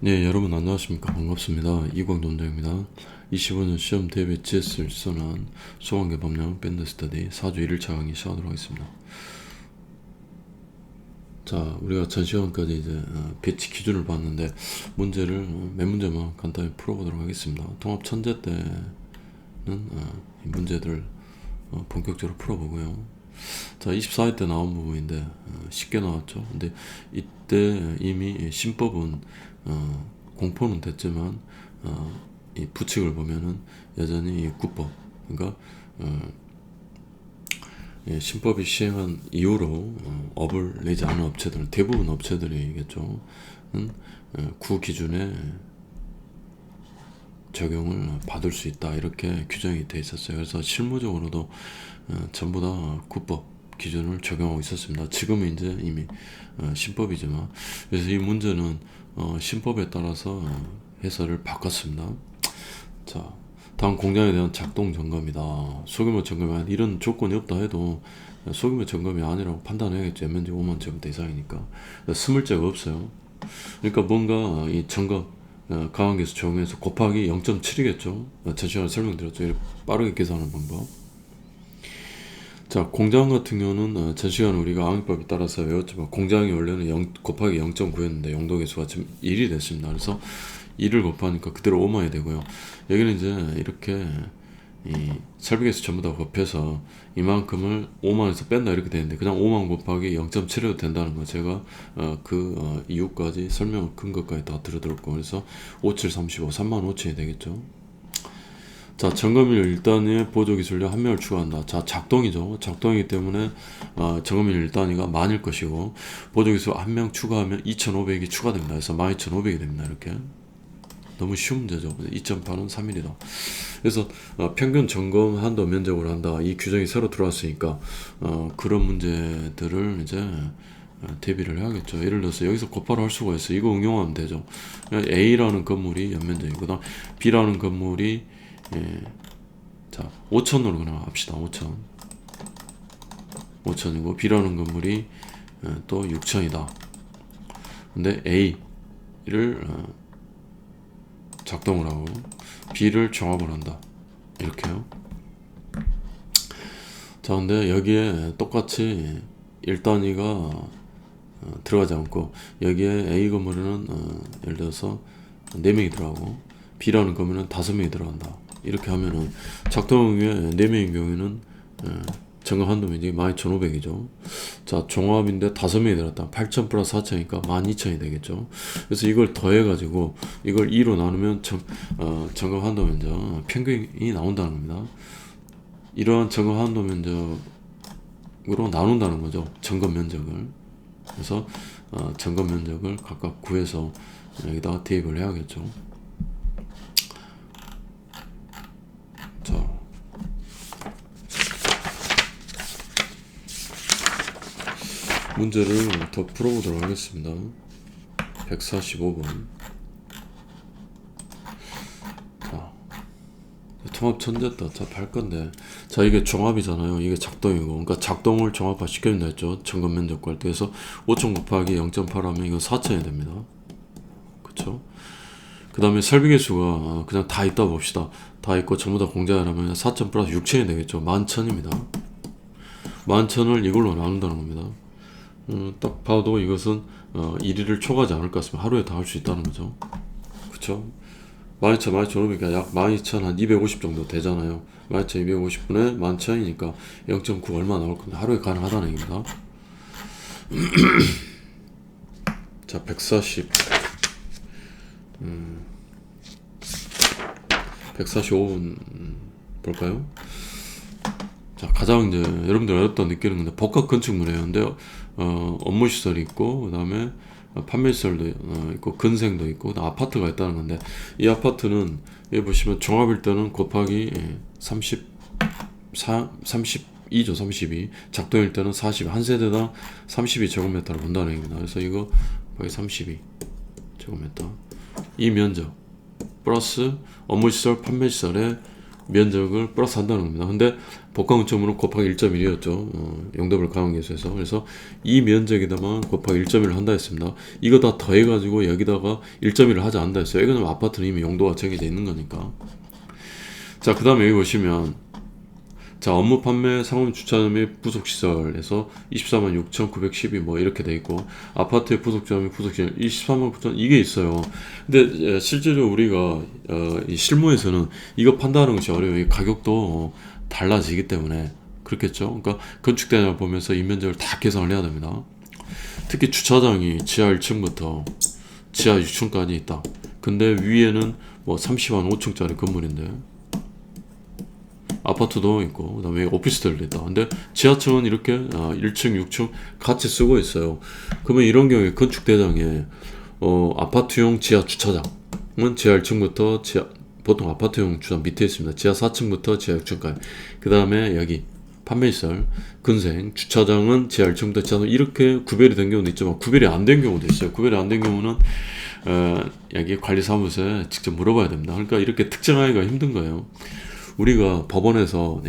네, 여러분 안녕하십니까. 반갑습니다. 이광돈장입니다. 25년 시험 대비 GS를 선한 소관계 법령 밴드 스터디 4주 1일차 강의 시작하도록 하겠습니다. 자, 우리가 전 시간까지 이제 배치 기준을 봤는데 문제를 몇 문제만 간단히 풀어보도록 하겠습니다. 통합 천재 때는 이 문제들 본격적으로 풀어보고요. 자, 24회 때 나온 부분인데 쉽게 나왔죠. 근데 이때 이미 신법은 공포는 됐지만 이 부칙을 보면은 여전히 구법, 그러니까 신법이 시행한 이후로 업을 내지 않은 업체들은 대부분 업체들이겠죠. 구 기준에 적용을 받을 수 있다, 이렇게 규정이 돼 있었어요. 그래서 실무적으로도 전부 다 구법 기준을 적용하고 있었습니다. 지금은 이제 이미 신법이지만, 그래서 이 문제는 신법에 따라서 해설을 바꿨습니다. 자, 다음 공장에 대한 작동 점검이다. 소규모 점검이 아닌 이런 조건이 없다 해도 소규모 점검이 아니라고 판단해야겠죠. 연면적 5만 제곱미터 이상이니까. 스물째가 없어요. 그러니까 뭔가 이 점검 가항계수 적용해서 곱하기 0.7이겠죠. 전 시간에 설명드렸죠. 이렇게 빠르게 계산하는 방법. 자, 공장 같은 경우는 전 시간에 우리가 항해법에 따라서 외웠지만 공장이 원래는 0 곱하기 0.9였는데 용도계수가 지금 1이 됐습니다. 그래서 1을 곱하니까 그대로 5만이 되고요. 여기는 이제 이렇게 이 설비계수 전부 다 곱해서 이만큼을 5만에서 뺀다 이렇게 되는데 그냥 5만 곱하기 0.7해도 된다는 거 제가 이유까지 설명 근거까지 다 들어들었고, 그래서 5, 7, 35, 3만 5천이 되겠죠. 자, 점검일 1단위에 보조기술료 1명을 추가한다. 자, 작동이죠. 작동이기 때문에 점검일 1단위가 만일 것이고 보조기술 1명 추가하면 2,500이 추가됩니다. 그래서 12,500이 됩니다. 이렇게. 너무 쉬운 문제죠. 2.8은 3일이다. 그래서 평균 점검 한도 면적으로 한다. 이 규정이 새로 들어왔으니까 그런 문제들을 이제 대비를 해야겠죠. 예를 들어서 여기서 곱하를 할 수가 있어요. 이거 응용하면 되죠. A라는 건물이 연면적이고, 그다음 B라는 건물이 자 5천으로 그냥 합시다. 5천이고 B라는 건물이 또 6천이다. 근데 A를 작동을 하고 B를 종합을 한다. 이렇게요. 자, 근데 여기에 똑같이 1단위가 들어가지 않고 여기에 A 건물에는 예를 들어서 4명이 들어가고 B라는 건물은 5명이 들어간다. 이렇게 하면은 작동 후에 4명인 경우에는 점검 한도 면적이 12,500이죠. 자, 종합인데 5명이 들었다. 8,000 플러스 4,000이니까 12,000이 되겠죠. 그래서 이걸 더해가지고 이걸 2로 나누면 점검 한도 면적 평균이 나온다는 겁니다. 이러한 점검 한도 면적으로 나눈다는 거죠. 점검 면적을. 그래서 점검 면적을 각각 구해서 여기다가 대입을 해야겠죠. 자, 문제를 더 풀어보도록 하겠습니다. 145번. 자, 통합 천재다. 자, 할 건데. 자, 이게 종합이잖아요. 이게 작동이고. 그러니까 작동을 종합화 시켜준다 했죠. 점검 면적 구할 때. 그래서 5천 곱하기 0.8 하면 이건 4천이 됩니다. 그쵸? 그 다음에 설비계수가 그냥 다 있다 봅시다. 다 있고 전부 다 공장이라면 4천 플러스 6천이 되겠죠. 11,000입니다. 11,000을 이걸로 나눈다는 겁니다. 딱 봐도 이것은 1일을 초과하지 않을 것 같습니다. 하루에 다 할 수 있다는 거죠. 그쵸? 12,000, 12,500이니까 약 12,000 한 250 정도 되잖아요. 12,000, 250분에 11,000이니까 0.9 얼마 나올 건데 하루에 가능하다는 얘기입니다. 자, 140. 145분 볼까요? 자, 가장 이제 여러분들 어렵다 느끼는 건데 복합 건축물이에요. 근데 업무 시설이 있고 그다음에 판매 시설도 있고 근생도 있고 아파트가 있다는 건데, 이 아파트는 여기 보시면 종합일 때는 곱하기 32죠. 32. 작동일 때는 40. 한 세대당 32 제곱미터를 본다는 얘기입니다. 그래서 이거 거기 32 제곱미터 이 면적 플러스 업무시설 판매시설의 면적을 플러스 한다는 겁니다. 근데 복합건축물은 곱하기 1.1이었죠. 용도별 가용계수에서. 그래서 이 면적에다만 곱하기 1.1을 한다 했습니다. 이거 다 더해가지고 여기다가 1.1을 하지 않는다 했어요. 이거는 아파트는 이미 용도가 정해져 있는 거니까. 자, 그 다음에 여기 보시면, 자, 업무 판매 상업 주차장 및 부속시설에서 24만 6,912 뭐 이렇게 돼 있고, 아파트의 부속주차 및 부속시설 24만 9천 이게 있어요. 근데 실제로 우리가 이 실무에서는 이거 판단하는 것이 어려워요. 이 가격도 달라지기 때문에 그렇겠죠. 그러니까 건축대장을 보면서 이 면적을 다 계산을 해야 됩니다. 특히 주차장이 지하 1층부터 지하 6층까지 있다. 근데 위에는 뭐 30만 5층짜리 건물인데 아파트도 있고 그 다음에 오피스텔도 있다. 근데 지하층은 이렇게 1층, 6층 같이 쓰고 있어요. 그러면 이런 경우에 건축대장에 아파트용 지하 주차장은 지하 1층부터 보통 아파트용 주차장 밑에 있습니다. 지하 4층부터 지하 6층까지. 그 다음에 여기 판매시설, 근생, 주차장은 지하 1층부터 지하 4층 이렇게 구별이 된 경우도 있지만 구별이 안 된 경우도 있어요. 구별이 안 된 경우는 여기 관리사무소에 직접 물어봐야 됩니다. 그러니까 이렇게 특정하기가 힘든 거예요. 우리가 법원에서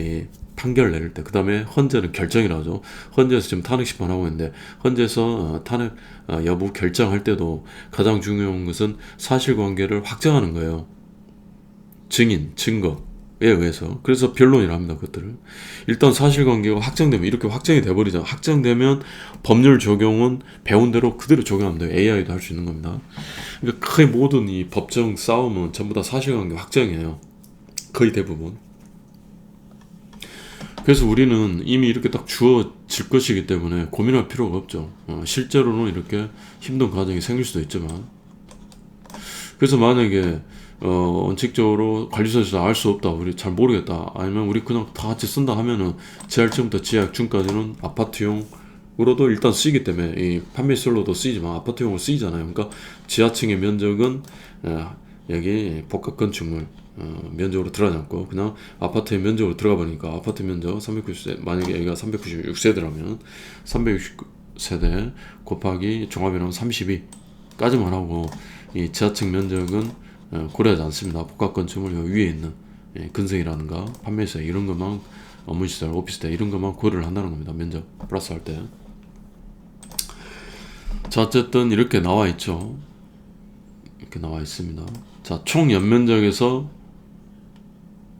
판결 내릴 때, 그 다음에 헌재는 결정이라고 하죠. 헌재에서 지금 탄핵 심판하고 있는데, 헌재에서 탄핵 여부 결정할 때도 가장 중요한 것은 사실관계를 확정하는 거예요. 증인, 증거에 의해서. 그래서 변론이라 합니다, 그것들을. 일단 사실관계가 확정되면, 이렇게 확정이 돼버리잖아. 확정되면 법률 적용은 배운 대로 그대로 적용하면 돼요. AI도 할 수 있는 겁니다. 그러니까 거의 모든 이 법정 싸움은 전부 다 사실관계 확정이에요. 거의 대부분. 그래서 우리는 이미 이렇게 딱 주어질 것이기 때문에 고민할 필요가 없죠. 실제로는 이렇게 힘든 과정이 생길 수도 있지만, 그래서 만약에 원칙적으로 관리소에서 알 수 없다, 우리 잘 모르겠다, 아니면 우리 그냥 다 같이 쓴다 하면은 지하 1층부터 지하 6층까지는 아파트용으로도 일단 쓰이기 때문에 이 판매시설로도 쓰이지만 아파트용으로 쓰이잖아요. 그러니까 지하층의 면적은 여기 복합건축물 면적으로 들어가지 않고 그냥 아파트의 면적으로 들어가 보니까 아파트 면적 390세, 만약에 여기가 396세대라면 360세대 곱하기 종합이라면 32까지만 하고, 이 지하층 면적은 고려하지 않습니다. 복합건축물 위에 있는 근생이라든가 판매시설 이런 것만, 업무시설, 오피스텔 이런 것만 고려를 한다는 겁니다. 면적 플러스 할 때. 자, 어쨌든 이렇게 나와 있죠. 이렇게 나와 있습니다. 자, 총 연면적에서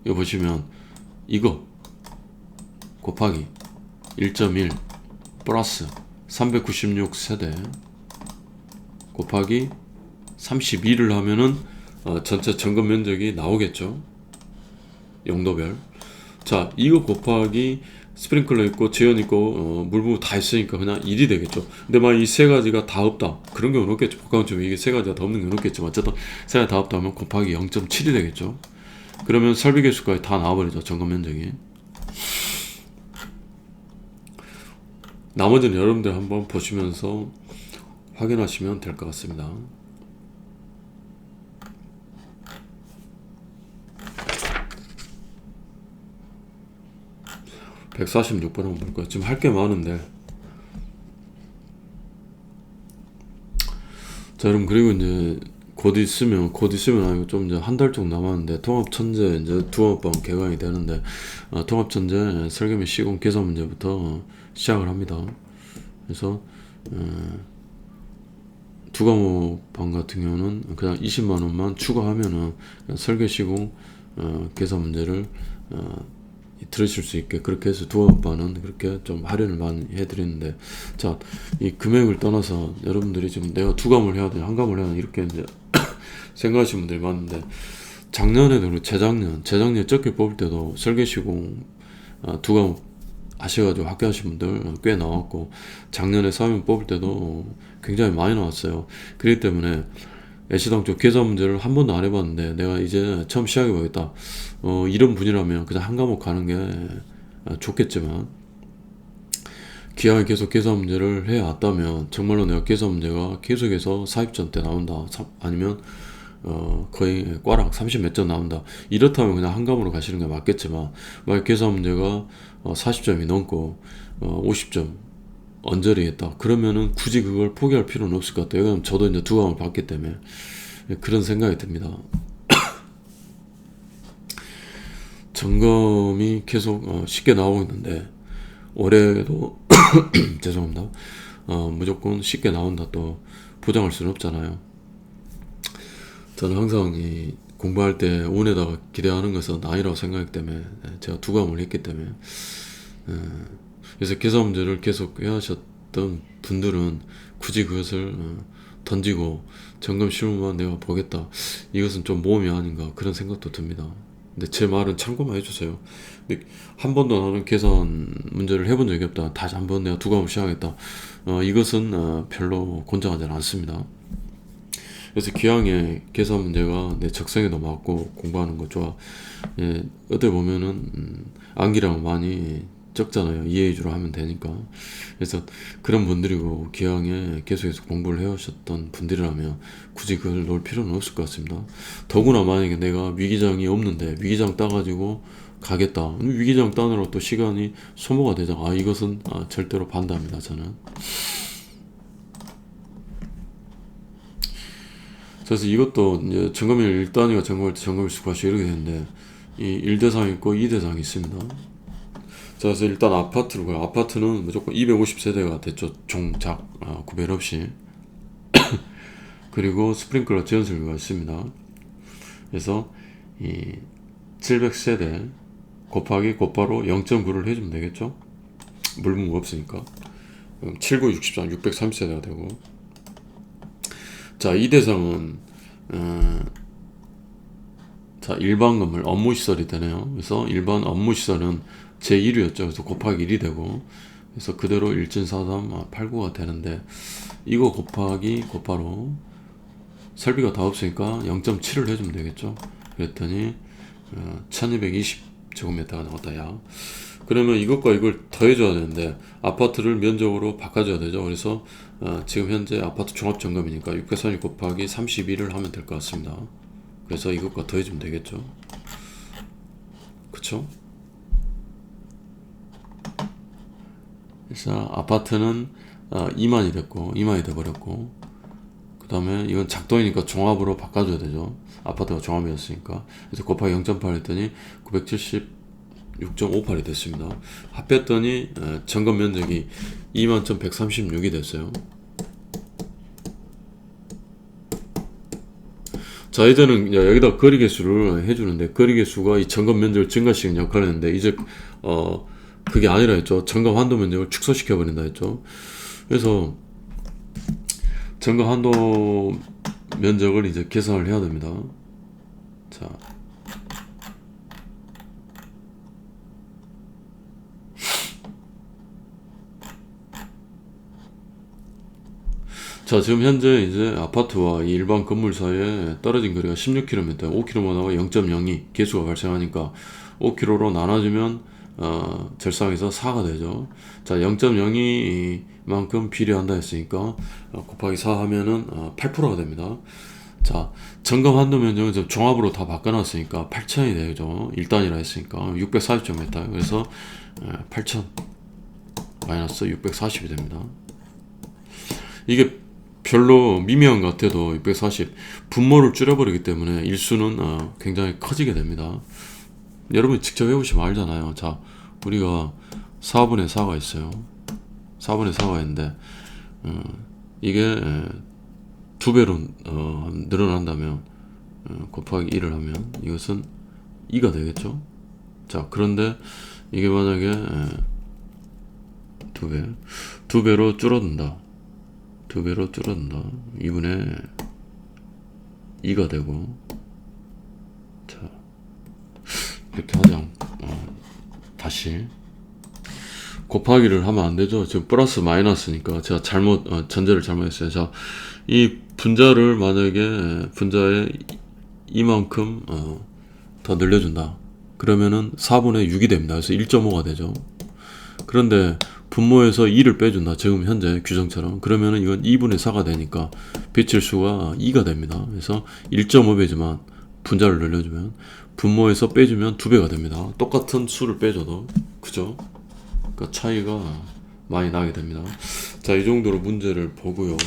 이거 보시면 이거 곱하기 1.1 플러스 396세대 곱하기 32를 하면은 전체 점검 면적이 나오겠죠. 용도별. 자, 이거 곱하기 스프링클러 있고 제한 있고 물부분 다 있으니까 그냥 1이 되겠죠. 근데 만약 이 세 가지가 다 없다, 그런 경우는 없겠죠. 복합건축 이게 세 가지가 다 없는 경우는 없겠지만 어쨌든 세 가지 다 없다 하면 곱하기 0.7이 되겠죠. 그러면 설비 개수까지 다 나와버리죠. 점검 면적이. 나머지는 여러분들 한번 보시면서 확인하시면 될 것 같습니다. (146번) 한번 볼까요? 지금 할 게 많은데. 자, 여러분, 그리고 이제 곧 있으면 아니고 좀 이제 한 달 정도 남았는데 통합천재 이제 두학번 개강이 되는데, 통합천재 설계 및 시공 계산 문제부터 시작을 합니다. 그래서 두 과목반 같은 경우는 그냥 20만 원만 추가하면은 설계 시공 계산 문제를 들으실 수 있게 그렇게 해서 두 과목반은 그렇게 좀 할인을 많이 해드리는데, 자, 이 금액을 떠나서 여러분들이 지금 내가 두 과목을 해야 되냐 한 과목을 해야 되냐 이렇게 이제 생각하시는 분들이 많은데, 작년에도 재작년 적게 뽑을 때도 설계 시공 두 과목 하셔가지고 합격하신 분들 꽤 나왔고, 작년에 3명 뽑을 때도 굉장히 많이 나왔어요. 그렇기 때문에 애시당 쪽 계산 문제를 한 번도 안 해봤는데 내가 이제 처음 시작해보겠다, 이런 분이라면 그냥 한 과목 가는 게 좋겠지만, 기왕에 계속 계산 문제를 해왔다면 정말로 내가 계산 문제가 계속해서 40점 대 나온다, 아니면 거의 꽈랑 30 몇 점 나온다, 이렇다면 그냥 한 과목으로 가시는 게 맞겠지만, 만약 계산 문제가 40점이 넘고 50점 언저리 했다, 그러면은 굳이 그걸 포기할 필요는 없을 것 같아요. 왜냐면 저도 이제 두 과목을 봤기 때문에 그런 생각이 듭니다. 점검이 계속 쉽게 나오고 있는데 올해도 죄송합니다. 무조건 쉽게 나온다 또 보장할 수는 없잖아요. 저는 항상 이 공부할 때 운에다가 기대하는 것은 아니라고 생각하기 때문에 제가 두감을 했기 때문에 그래서 계산 문제를 계속 해하셨던 분들은 굳이 그것을 던지고 점검 실무만 내가 보겠다, 이것은 좀 모험이 아닌가 그런 생각도 듭니다. 근데 제 말은 참고만 해주세요. 근데 한 번도 나는 계산 문제를 해본 적이 없다, 다시 한번 내가 두감을 시작하겠다, 이것은 별로 권장하지는 않습니다. 그래서 기왕에 계산 문제가 내 적성에도 맞고 공부하는 거 좋아. 예, 어떻게 보면은 암기량은 많이 적잖아요. 이해 위주로 하면 되니까. 그래서 그런 분들이고 기왕에 계속해서 공부를 해오셨던 분들이라면 굳이 그걸 놓을 필요는 없을 것 같습니다. 더구나 만약에 내가 위기장이 없는데 위기장 따가지고 가겠다. 위기장 따느라 또 시간이 소모가 되잖아. 이것은 절대로 반대합니다. 저는. 그래서 이것도 이제 점검일 1단위가 점검할 때 점검일수 과시 이렇게 되는데 이 1대상 있고 2대상이 있습니다. 자, 그래서 일단 아파트로 가요. 아파트는 무조건 250세대가 됐죠. 종작 구별 없이. 그리고 스프링클러 지연설비가 있습니다. 그래서 이 700세대 곱하기 곧바로 0.9를 해주면 되겠죠. 물분가 없으니까. 그럼 79, 64, 630세대가 되고. 자, 이 대상은 자, 일반 건물 업무시설이 되네요. 그래서 일반 업무시설은 제1위였죠. 그래서 곱하기 1이 되고, 그래서 그대로 1.43, 89가 되는데, 이거 곱하기 곧바로 설비가 다 없으니까 0.7을 해주면 되겠죠. 그랬더니 1220제곱미터가 나왔다. 야, 그러면 이것과 이걸 더해줘야 되는데 아파트를 면적으로 바꿔줘야 되죠. 그래서 지금 현재 아파트 종합점검이니까 632 곱하기 32를 하면 될 것 같습니다. 그래서 이것과 더해주면 되겠죠. 그쵸? 그래서 아파트는 2만이 됐고 2만이 돼버렸고, 그 다음에 이건 작동이니까 종합으로 바꿔줘야 되죠. 아파트가 종합이었으니까. 그래서 곱하기 0.8 했더니 976.58이 됐습니다. 합했더니 점검 면적이 21,136이 됐어요. 자, 이제는 여기다 거리 개수를 해주는데, 거리 개수가 이 점검 면적을 증가시키는 역할을 했는데, 이제 그게 아니라 했죠. 점검 한도 면적을 축소시켜 버린다 했죠. 그래서 점검 한도 면적을 이제 계산을 해야 됩니다. 자, 지금 현재 이제 아파트와 이 일반 건물 사이에 떨어진 거리가 16km, 5km만 하고 0.02 개수가 발생하니까 5km로 나눠주면 절상에서 4가 되죠. 자, 0.02만큼 필요한다 했으니까 곱하기 4 하면은 8%가 됩니다. 자, 점검 한도 면적은 좀 종합으로 다 바꿔놨으니까 8,000이 되죠. 1단위라 했으니까 640.m. 그래서 8,000 마이너스 640이 됩니다. 이게 별로 미미한 것 같아도 640 분모를 줄여버리기 때문에 일수는 굉장히 커지게 됩니다. 여러분이 직접 해보시면 알잖아요. 자, 우리가 4분의 4가 있어요. 4분의 4가 있는데 이게 2배로 늘어난다면 곱하기 1을 하면 이것은 2가 되겠죠. 자, 그런데 이게 만약에 2배로 줄어든다. 2분의 2가 되고, 자, 이렇게 하자. 다시 곱하기를 하면 안 되죠. 지금 플러스 마이너스니까 제가 전제를 잘못했어요. 자, 이 분자를 만약에 분자에 이만큼 더 늘려준다. 그러면은 4분의 6이 됩니다. 그래서 1.5가 되죠. 그런데 분모에서 2를 빼준다. 지금 현재 규정처럼. 그러면은 이건 2분의 4가 되니까 배칠수가 2가 됩니다. 그래서 1.5배지만 분자를 늘려주면 분모에서 빼주면 2배가 됩니다. 똑같은 수를 빼줘도. 그죠? 그러니까 차이가 많이 나게 됩니다. 자, 이 정도로 문제를 보고요.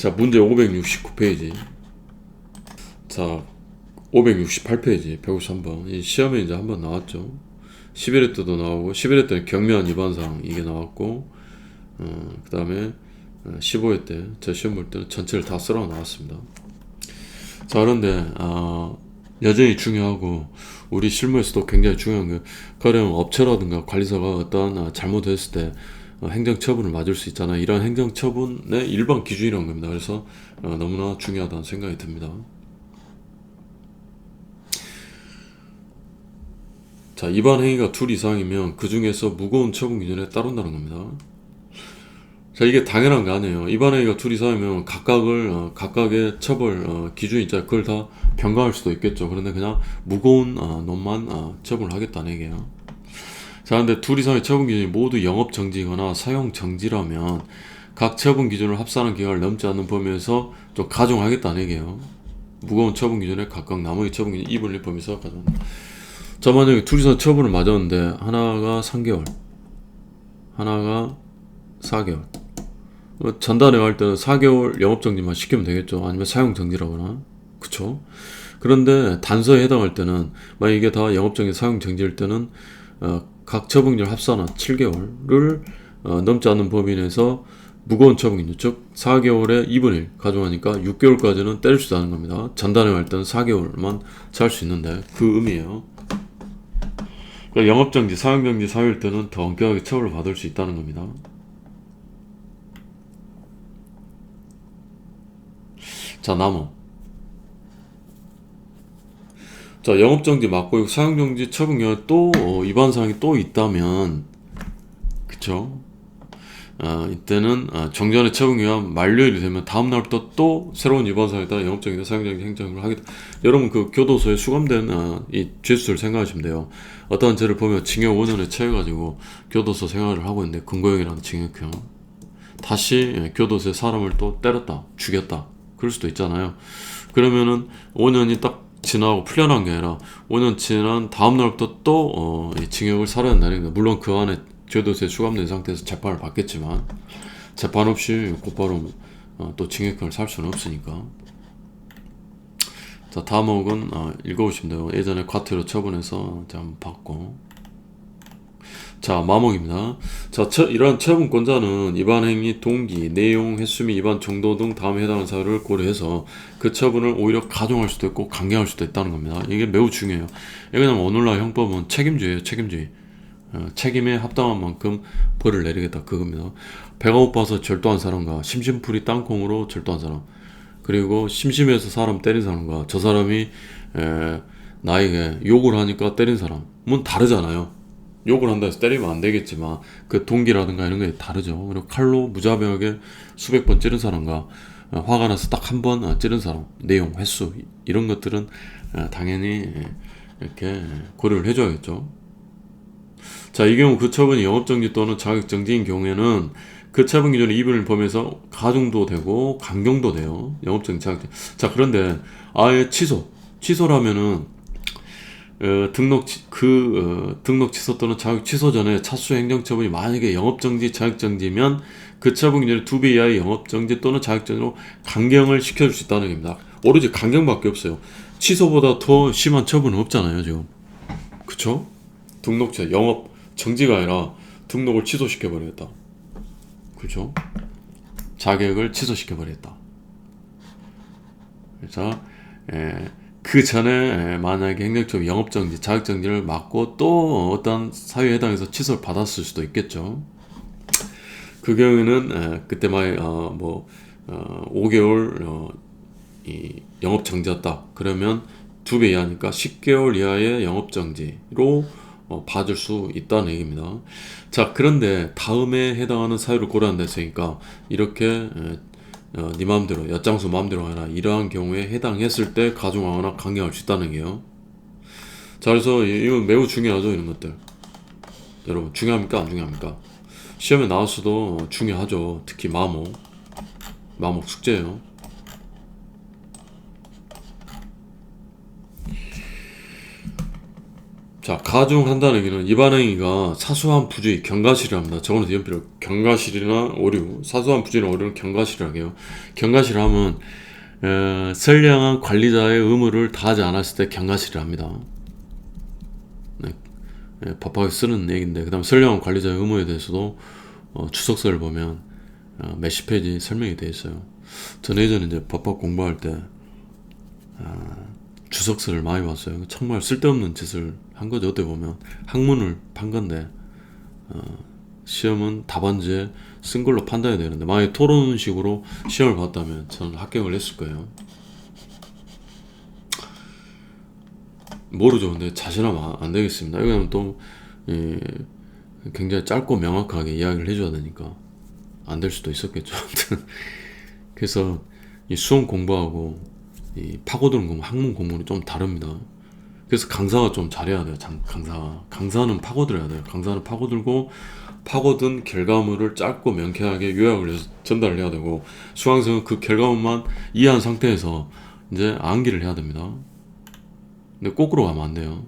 자, 문제 569페이지. 자, 568페이지 153번. 이 시험에 이제 한번 나왔죠. 11회 때도 나오고, 11회 때는 경미한 위반사항 이게 나왔고, 그 다음에 15회 때 제 시험 볼 때는 전체를 다 쓰라고 나왔습니다. 자, 그런데 여전히 중요하고 우리 실무에서도 굉장히 중요한 게, 가령 업체라든가 관리사가 어떠한 잘못했을 때 행정처분을 맞을 수 있잖아요. 이런 행정처분의 일반 기준이라는 겁니다. 그래서 너무나 중요하다는 생각이 듭니다. 자, 위반 행위가 둘 이상이면 그 중에서 무거운 처분 기준에 따른다는 겁니다. 자, 이게 당연한 거 아니에요. 위반 행위가 둘 이상이면 각각의 처벌 기준이 있잖아요. 그걸 다 변경할 수도 있겠죠. 그런데 그냥 무거운 놈만 처분을 하겠다는 얘기예요. 자, 근데 둘 이상의 처분 기준이 모두 영업 정지거나 사용 정지라면 각 처분 기준을 합산한 기간을 넘지 않는 범위에서 좀 가중하겠다는 얘기예요. 무거운 처분 기준에 각각 나머지 처분 기준 2분의 1 범위에서 가중한다. 자, 만약에 둘 이상 처분을 맞았는데 하나가 3개월, 하나가 4개월. 전달해 갈 때는 4개월 영업정지만 시키면 되겠죠. 아니면 사용정지라거나. 그쵸? 그런데 단서에 해당할 때는, 만약 이게 다 영업정지, 사용정지일 때는 각 처분기를 합산한 7개월을 넘지 않는 범위 내에서 무거운 처분기준, 즉 4개월에 2분의 1 가중하니까 6개월까지는 때릴 수 있다는 겁니다. 전달해 갈 때는 4개월만 잘 수 있는데, 그 의미예요. 그러니까 영업정지, 사용정지 사유일 때는 더 엄격하게 처벌을 받을 수 있다는 겁니다. 자, 남어. 자, 영업정지 맞고 사용정지 처분 경우에 또 위반사항이 또 있다면, 그쵸? 이때는 정전의 처분 기간 만료일이 되면 다음날부터 또 새로운 위반사항에 따라 영업정지나 사용정지 행정을 하겠다. 여러분, 그 교도소에 수감된 이 죄수를 생각하시면 돼요. 어떠한 죄를 보면 징역 5년에 처해가지고 교도소 생활을 하고 있는데, 근거형이라는 징역형. 다시 교도소에 사람을 또 때렸다, 죽였다, 그럴 수도 있잖아요. 그러면은 5년이 딱 지나고 풀려난 게 아니라 5년 지난 다음날부터 또 징역을 살아야 한다는 겁니다. 물론 그 안에 교도소에 수감된 상태에서 재판을 받겠지만, 재판 없이 곧바로 또 징역형을 살 수는 없으니까. 자, 다음 항은 읽어보시면 돼요. 예전에 과태료 처분해서 한번 봤고. 자, 마목입니다. 자, 이러한 처분권자는 위반 행위 동기, 내용, 횟수 및 위반 정도 등 다음에 해당하는 사유를 고려해서 그 처분을 오히려 가중할 수도 있고 강경할 수도 있다는 겁니다. 이게 매우 중요해요. 왜냐하면 오늘날 형법은 책임주의예요. 책임주의. 책임에 합당한 만큼 벌을 내리겠다, 그겁니다. 배가 고파서 절도한 사람과 심심풀이 땅콩으로 절도한 사람, 그리고 심심해서 사람 때린 사람과 저 사람이 나에게 욕을 하니까 때린 사람은 다르잖아요. 욕을 한다 해서 때리면 안 되겠지만 그 동기라든가 이런 게 다르죠. 그리고 칼로 무자비하게 수백 번 찌른 사람과 화가 나서 딱 한 번 찌른 사람, 내용, 횟수 이런 것들은 당연히 이렇게 고려를 해줘야겠죠. 자, 이 경우 그 처분이 영업정지 또는 자격정지인 경우에는 그 처분 기준의 2분의 1 범위에서 가중도 되고 강경도 돼요. 영업정지, 자격정지. 자, 그런데 아예 취소라면은 등록 취소 또는 자격 취소 전에 차수 행정처분이 만약에 영업정지, 자격정지면 그 처분 기준의 2배 이하의 영업정지 또는 자격정지로 강경을 시켜줄 수 있다는 겁니다. 오로지 강경밖에 없어요. 취소보다 더 심한 처분은 없잖아요, 지금. 그쵸? 영업 정지가 아니라 등록을 취소시켜버리겠다. 그렇죠? 자격을 취소시켜버리겠다. 그래서 그 전에 만약에 행정처분 영업정지, 자격정지를 맞고 또 어떤 사유에 해당해서 취소를 받았을 수도 있겠죠. 그 경우에는 그때 막 5개월 이 영업정지였다. 그러면 2배 이하니까 10개월 이하의 영업정지로 받을 수 있다는 얘기입니다. 자, 그런데 다음에 해당하는 사유를 고려한다 했으니까 이렇게 네 마음대로, 엿장수 마음대로 하나, 이러한 경우에 해당했을 때 가중하거나 강경할 수 있다는 게요. 자, 그래서 이건 매우 중요하죠, 이런 것들. 여러분, 중요합니까, 안 중요합니까? 시험에 나왔어도 중요하죠. 특히 마목 숙제예요. 자, 가중한다는 얘기는 입안 행위가 사소한 부주의, 경과실이랍니다. 적어놓은 연필로 경과실이나 오류, 사소한 부주의나 오류는 경과실이라고 해요. 경과실하면 선량한 관리자의 의무를 다하지 않았을 때 경과실이랍니다. 네, 법학에 쓰는 얘기인데, 그 다음 선량한 관리자의 의무에 대해서도 주석서를 보면 몇십 페이지 설명이 되어 있어요. 전 예전에 이제 법학 공부할 때 주석서를 많이 봤어요. 정말 쓸데없는 짓을 한 거죠. 어떻게 보면 학문을 판 건데 시험은 답안지에 쓴 걸로 판단해야 되는데, 만약에 토론식으로 시험을 봤다면 저는 합격을 했을 거예요. 모르죠. 근데 자신하면 안 되겠습니다. 이거는 또 굉장히 짧고 명확하게 이야기를 해줘야 되니까 안 될 수도 있었겠죠. 그래서 이 수험 공부하고 이 파고드는 공부, 학문 공부는 좀 다릅니다. 그래서 강사가 좀 잘해야 돼요. 강사는 파고들어야 돼요. 강사는 파고들고 파고든 결과물을 짧고 명쾌하게 요약을 해서 전달을 해야 되고, 수강생은 그 결과물만 이해한 상태에서 이제 암기를 해야 됩니다. 근데 거꾸로 가면 안 돼요.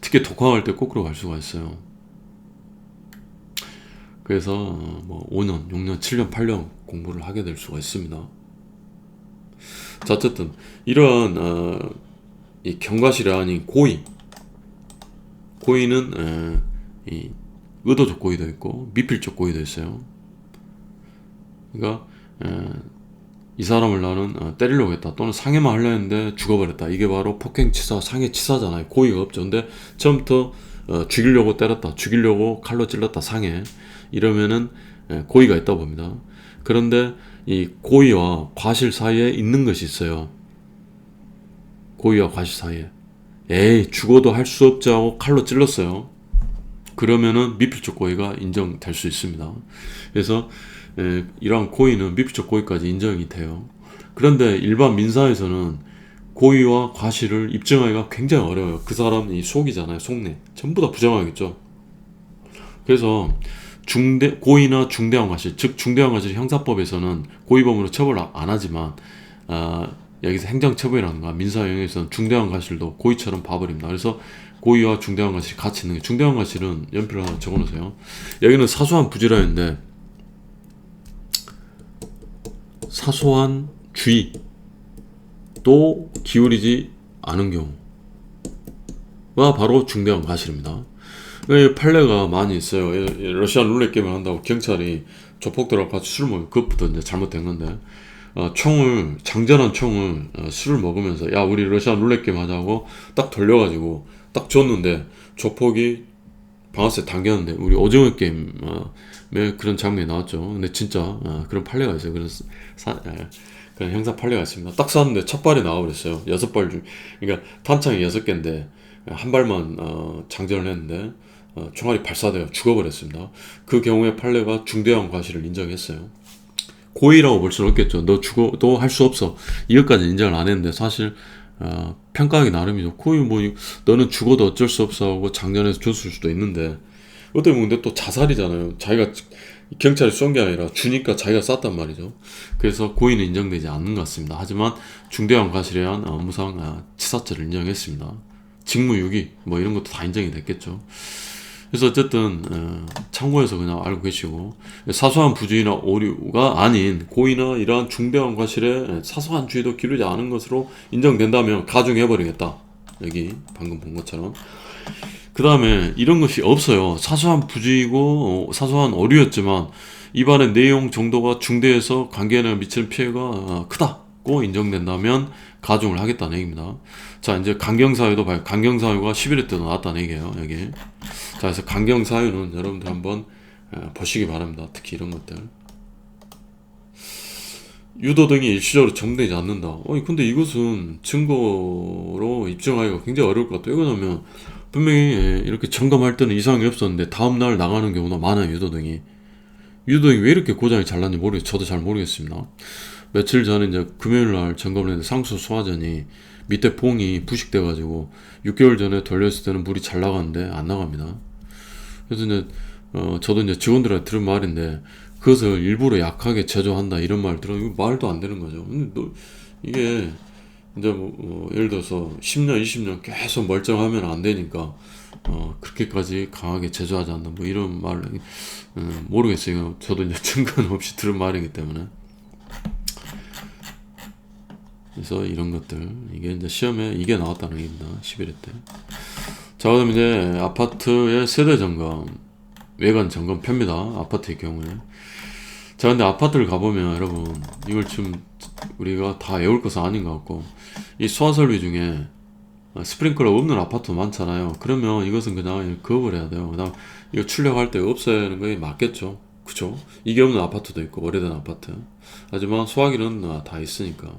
특히 독학할 때 거꾸로 갈 수가 있어요. 그래서 뭐 5년, 6년, 7년, 8년 공부를 하게 될 수가 있습니다. 자, 어쨌든 이러한 이 경과실이 아닌 고의는 이 의도적 고의도 있고 미필적 고의도 있어요. 그러니까 이 사람을 나는 때리려고 했다, 또는 상해만 하려 했는데 죽어버렸다. 이게 바로 폭행치사, 상해치사잖아요. 고의가 없죠. 근데 처음부터 죽이려고 때렸다, 죽이려고 칼로 찔렀다, 상해, 이러면은 고의가 있다고 봅니다. 그런데 이 고의와 과실 사이에 있는 것이 있어요. 고의와 과실 사이에, 에이 죽어도 할 수 없지 하고 칼로 찔렀어요. 그러면은 미필적 고의가 인정될 수 있습니다. 그래서 이러한 고의는 미필적 고의까지 인정이 돼요. 그런데 일반 민사에서는 고의와 과실을 입증하기가 굉장히 어려워요. 그 사람이 속이잖아요. 속내 전부 다 부정하겠죠. 그래서 고의나 중대한 과실, 즉 중대한 과실, 형사법에서는 고의범으로 처벌 안 하지만 여기서 행정처벌이라든가 민사 영역에서는 중대한 과실도 고의처럼 봐버립니다. 그래서 고의와 중대한 과실이 같이 있는 게, 중대한 과실은 연필로 하나 적어놓으세요. 여기는 사소한 부지라인데, 사소한 주의도 기울이지 않은 경우가 바로 중대한 과실입니다. 판례가 많이 있어요. 러시안 룰렛 게임을 한다고 경찰이 조폭들하고 같이 술 먹으면, 그것부터 이제 잘못된 건데, 장전한 총을 술을 먹으면서, 야 우리 러시안 룰렛 게임 하자고 딱 돌려가지고 딱 줬는데 조폭이 방아쇠 당겼는데, 우리 오징어 게임에 그런 장면이 나왔죠. 근데 진짜 그런 판례가 있어요. 그런 형사 판례가 있습니다. 딱 쐈는데 첫 발이 나와버렸어요. 6발 중, 그러니까 탄창이 6개인데 한 발만 장전을 했는데 총알이 발사되어 죽어버렸습니다. 그 경우에 판례가 중대한 과실을 인정했어요. 고의라고 볼 수는 없겠죠. 너 죽어도 할 수 없어, 이것까지 인정을 안 했는데, 사실 평가하기 나름이죠. 고의 뭐 너는 죽어도 어쩔 수 없어 하고 장전해서 줬을 수도 있는데, 어떻게 보면 근데 또 자살이잖아요. 자기가 경찰이 쏜 게 아니라 주니까 자기가 쐈단 말이죠. 그래서 고의는 인정되지 않는 것 같습니다. 하지만 중대한 과실에 의한 무상 치사죄를 인정했습니다. 직무유기 뭐 이런 것도 다 인정이 됐겠죠. 그래서 어쨌든 참고해서 그냥 알고 계시고, 사소한 부주의나 오류가 아닌 고의나 이러한 중대한 과실에 사소한 주의도 기르지 않은 것으로 인정된다면 가중해버리겠다. 여기 방금 본 것처럼. 그 다음에 이런 것이 없어요. 사소한 부주의고 사소한 오류였지만 입안의 내용 정도가 중대해서 관계에 미치는 피해가 크다고 인정된다면 가중을 하겠다는 얘기입니다. 자, 이제 강경사유도 봐요. 강경사유가 11회 때도 나왔다는 얘기예요. 여기. 자, 그래서 강경사유는 여러분들 한번 보시기 바랍니다. 특히 이런 것들. 유도 등이 일시적으로 정되지 않는다. 근데 이것은 증거로 입증하기가 굉장히 어려울 것 같아요. 왜냐면 분명히 이렇게 점검할 때는 이상이 없었는데 다음날 나가는 경우도 많아요. 유도등이 왜 이렇게 고장이 잘 났는지 모르겠어요. 저도 잘 모르겠습니다. 며칠 전에 이제 금요일날 점검을 했는데 상수 소화전이 밑에 봉이 부식돼 가지고 6개월 전에 돌렸을 때는 물이 잘 나갔는데 안 나갑니다. 그래서 이제 저도 이제 직원들한테 들은 말인데, 그것을 일부러 약하게 제조한다 이런 말 들으면 이거 말도 안 되는 거죠. 근데 이게 이제 예를 들어서 10년, 20년 계속 멀쩡하면 안 되니까 그렇게까지 강하게 제조하지 않는다. 뭐 이런 말을 모르겠어요. 저도 이제 증거는 없이 들은 말이기 때문에. 그래서 이런 것들 이게 이제 시험에 이게 나왔다는 얘기입니다. 11회 때. 자, 그다음 이제 아파트의 세대 점검, 외관 점검 표입니다. 아파트의 경우에. 자, 근데 아파트를 가보면 여러분 이걸 좀 우리가 다 외울 것은 아닌 것 같고, 이 소화 설비 중에 스프링클러 없는 아파트 많잖아요. 그러면 이것은 그냥 거업을 해야 돼요. 그다음 이거 출력할 때 없애는 게 맞겠죠. 그쵸? 이게 없는 아파트도 있고 오래된 아파트. 하지만 소화기는 다 있으니까.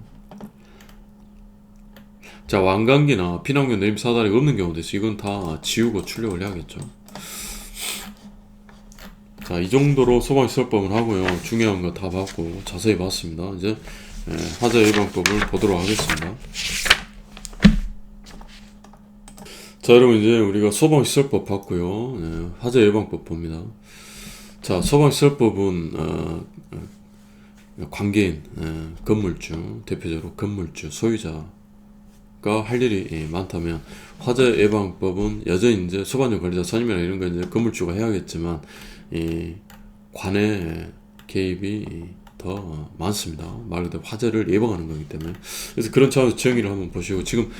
자, 완강기나 피난경 내림 사다리가 없는 경우도 있어. 이건 다 지우고 출력을 해야겠죠. 자, 이 정도로 소방시설법을 하고요. 중요한 거 다 봤고 자세히 봤습니다. 이제 화재 예방법을 보도록 하겠습니다. 자, 여러분 이제 우리가 소방시설법 봤고요. 화재 예방법 봅니다. 자, 소방시설법은 관계인, 건물주, 대표적으로 건물주, 소유자가 할 일이 많다면, 화재 예방법은 여전히 이제 소방력 관리자 선임이나 이런 거 이제 건물주가 해야겠지만, 이 관의 개입이 더 많습니다. 말 그대로 화재를 예방하는 거기 때문에. 그래서 그런 차원에서 정의를 한번 보시고, 지금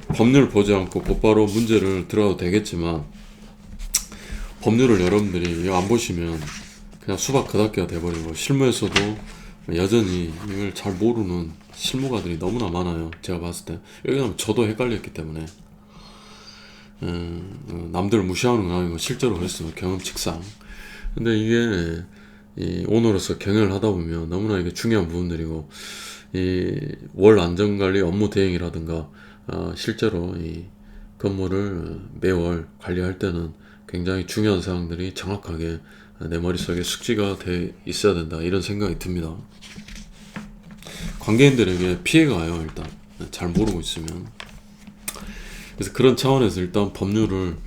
법률을 보지 않고 곧바로 문제를 들어가도 되겠지만, 법률을 여러분들이 안 보시면 그냥 수박 그닥기가 돼버리고, 실무에서도 여전히 이걸 잘 모르는 실무가들이 너무나 많아요. 제가 봤을 때. 여기는 저도 헷갈렸기 때문에 남들을 무시하는 건 아니고 실제로 그랬어요. 경험칙상. 근데 이게 오너로서 경영을 하다 보면 너무나 이게 중요한 부분들이고, 이 월 안전관리 업무 대행이라든가 실제로 이 건물을 매월 관리할 때는 굉장히 중요한 사항들이 정확하게 내 머릿속에 숙지가 돼 있어야 된다, 이런 생각이 듭니다. 관계인들에게 피해가 가요. 일단 잘 모르고 있으면. 그래서 그런 차원에서 일단 법률을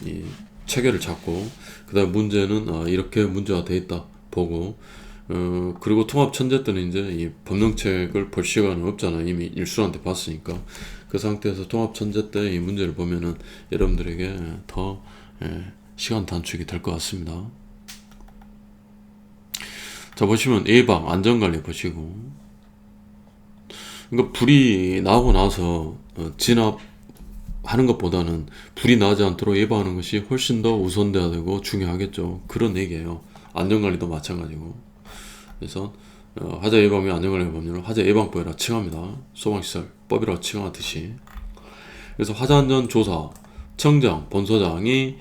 이 체계를 잡고, 그 다음 문제는 이렇게 문제가 돼 있다 보고, 그리고 통합 천재 때는 이제 이 법령책을 볼 시간은 없잖아요. 이미 일순한테 봤으니까. 그 상태에서 통합 천재 때 이 문제를 보면은 여러분들에게 더 시간 단축이 될 것 같습니다. 자, 보시면 예방, 안전관리 보시고, 그러니까 불이 나고 나서 진압하는 것보다는 불이 나지 않도록 예방하는 것이 훨씬 더 우선돼야 되고 중요하겠죠. 그런 얘기예요. 안전관리도 마찬가지고. 그래서 화재 예방 및 안전관리 법률은 화재 예방법이라 칭합니다. 소방시설법이라고 칭하듯이. 그래서 화재안전조사 청장, 본소장이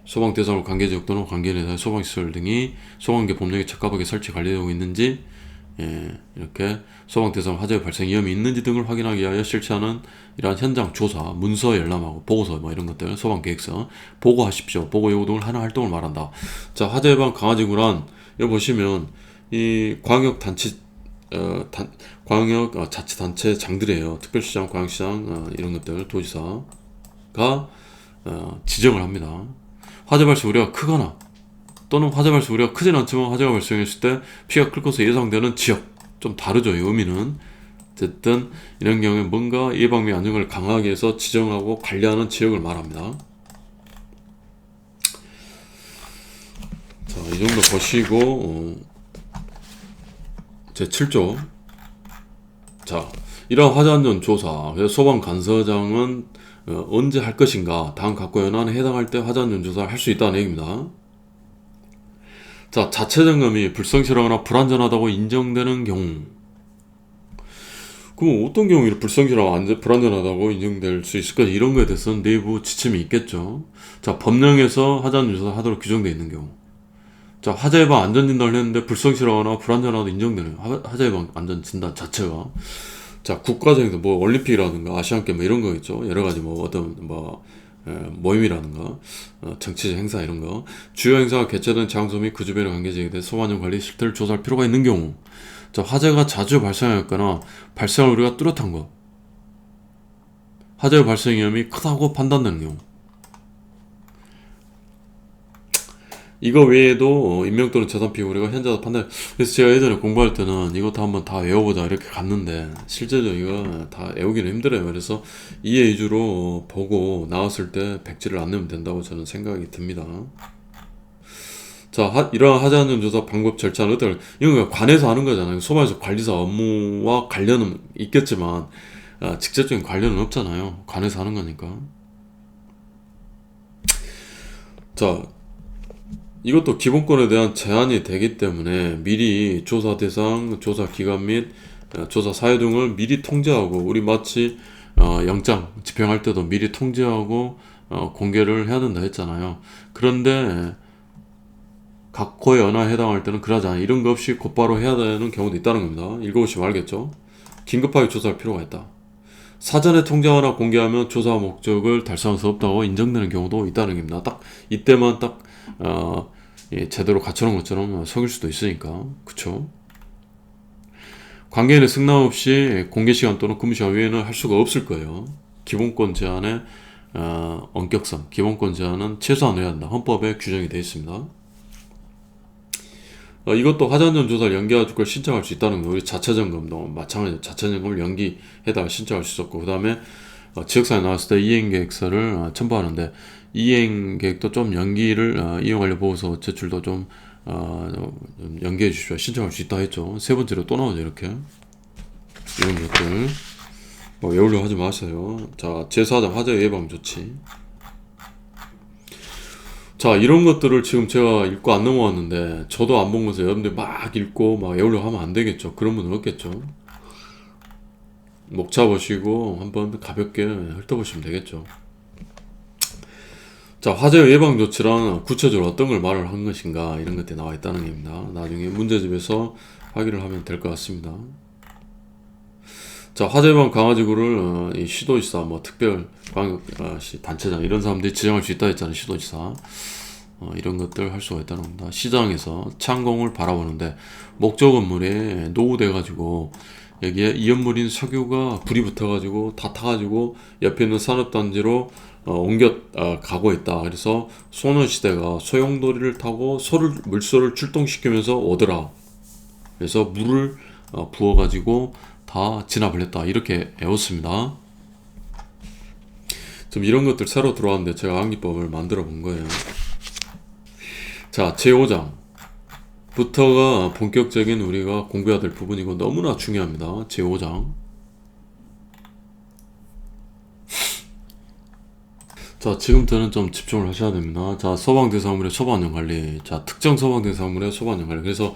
소방 대상으로 관계지역 또는 관계인의 소방시설 등이 소방계 법령에 적합하게 설치 관리되고 있는지, 이렇게 소방 대상 화재 발생 위험이 있는지 등을 확인하기 위하여 실시하는 이러한 현장 조사, 문서 열람하고 보고서 뭐 이런 것들, 소방 계획서 보고하십시오. 보고 요구 등을 하는 활동을 말한다. 자, 화재 예방 강화지구란, 여기 보시면 이 광역 단체 광역 자치단체장들이에요. 특별시장, 광역시장 이런 것들, 도지사가 지정을 합니다. 화재 발생 우려가 크거나 또는 화재 발생 우려가 크진 않지만 화재가 발생했을 때 피해가 클 것으로 예상되는 지역, 좀 다르죠. 이 의미는. 어쨌든 이런 경우에 뭔가 예방 및 안전을 강하게 해서 지정하고 관리하는 지역을 말합니다. 자, 이 정도 보시고 제 7조. 자, 이러한 화재안전 조사, 그래서 소방간서장은 언제 할 것인가, 다음 각고 연한에 해당할 때 화재안전 조사를 할 수 있다는 얘기입니다. 자, 자체 점검이 불성실하거나 불안전하다고 인정되는 경우, 그럼 어떤 경우에 불성실하고 불안전하다고 인정될 수 있을까? 이런 거에 대해서는 내부 지침이 있겠죠. 자, 법령에서 화재안전 조사 하도록 규정되어 있는 경우. 자, 화재 예방 안전 진단을 했는데 불성실하거나 불안전하다고 인정되는 화재 예방 안전 진단 자체가. 자, 국가적인 뭐 올림픽이라든가 아시안게임 뭐 이런 거 있죠. 여러 가지 뭐 어떤 뭐 모임이라든가 정치적 행사 이런 거, 주요 행사가 개최된 장소 및 그 주변의 관계지역에 대해 소방안전 관리 실태를 조사할 필요가 있는 경우. 자, 화재가 자주 발생하였거나 발생할 우려가 뚜렷한 것, 화재 발생 위험이 크다고 판단되는 경우. 이거 외에도 임명 또는 재산 피고 우리가 현재도 판단. 그래서 제가 예전에 공부할 때는 이것도 한번 다 외워보자 이렇게 갔는데 실제로 이거 다 외우기는 힘들어요. 그래서 이해 위주로 보고 나왔을 때 백지를 안 내면 된다고 저는 생각이 듭니다. 자, 이러한 하자 안전 조사 방법 절차는 어떻게 이건 그냥 관에서 하는 거잖아요. 소방에서 관리사 업무와 관련은 있겠지만 직접적인 관련은 없잖아요. 관에서 하는 거니까. 자, 이것도 기본권에 대한 제한이 되기 때문에 미리 조사 대상, 조사 기간 및 조사 사유 등을 미리 통지하고, 우리 마치 영장 집행할 때도 미리 통지하고 공개를 해야 된다 했잖아요. 그런데 각호의 연하에 해당할 때는 그러지 않아요. 이런 거 없이 곧바로 해야 되는 경우도 있다는 겁니다. 읽어보시면 알겠죠? 긴급하게 조사할 필요가 있다. 사전에 통지하거나 공개하면 조사 목적을 달성할 수 없다고 인정되는 경우도 있다는 겁니다. 딱 이때만 딱 제대로 갖춰놓은 것처럼 속일 수도 있으니까. 그쵸? 관계인의 승낙 없이 공개시간 또는 근무시간 외에는 할 수가 없을 거예요. 기본권 제한의 엄격성, 기본권 제한은 최소한 해야 한다. 헌법에 규정이 되어 있습니다. 이것도 하자안전 조사를 연기해가지고 그걸 신청할 수 있다는 거예요. 우리 자체점검도 마찬가지로 자체점검을 연기해다가 신청할 수 있었고, 그 다음에 지역사회 나왔을 때 이행계획서를 첨부하는데 이행계획도 좀 연기를 이용하려 보고서 제출도 좀 연기해 주십시오. 신청할 수 있다 했죠. 세 번째로 또 나오죠. 이렇게 이런 것들 외우려 하지 마세요. 자, 제4장 화재 예방 조치. 자, 이런 것들을 지금 제가 읽고 안 넘어왔는데 저도 안 본 것을 여러분들 막 읽고 막 외우려고 하면 안 되겠죠. 그런 분은 없겠죠. 목차 보시고 한번 가볍게 훑어보시면 되겠죠. 자, 화재 예방 조치란 구체적으로 어떤 걸 말을 한 것인가, 이런 것들이 나와 있다는 겁니다. 나중에 문제집에서 확인을 하면 될 것 같습니다. 자, 화재 예방 강화지구를 이 시도지사, 특별 광역시 단체장 이런 사람들이 지정할 수 있다 했잖아요. 시도지사. 이런 것들 할 수가 있다는 겁니다. 시장에서 창공을 바라보는데 목조 건물에 노후돼 가지고 여기에 이연물인 석유가 불이 붙어가지고 다 타가지고 옆에 있는 산업단지로 옮겨 가고 있다. 그래서 소녀시대가 소용돌이를 타고 물소를 출동시키면서 오더라. 그래서 물을 부어가지고 다 진압을 했다. 이렇게 외웠습니다. 좀 이런 것들 새로 들어왔는데 제가 암기법을 만들어 본 거예요. 자, 제5장 부터가 본격적인 우리가 공부해야 될 부분이고 너무나 중요합니다. 제5장. 자, 지금부터는 좀 집중을 하셔야 됩니다. 자, 소방대상물의 소방안전관리. 자, 특정 소방대상물의 소방안전관리. 그래서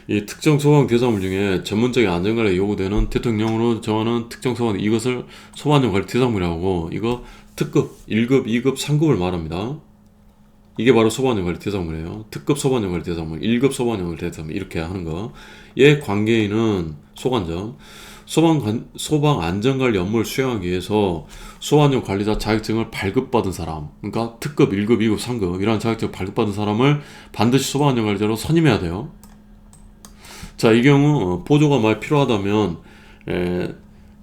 이 특정 소방대상물 중에 전문적인 안전관리에 요구되는 대통령으로 정하는 특정 소방, 이것을 소방안전관리 대상물이라고, 이거 특급, 1급, 2급, 3급을 말합니다. 이게 바로 소방안전관리 대상물이에요. 특급 소방안전관리 대상물, 1급 소방안전관리 대상물, 이렇게 하는 거. 얘 관계인은 소관점. 소방안전관리 업무를 수행하기 위해서 소방안전관리자 자격증을 발급받은 사람, 그러니까 특급 1급, 2급, 3급 이러한 자격증을 발급받은 사람을 반드시 소방안전관리자로 선임해야 돼요. 자, 이 경우 보조가 많이 필요하다면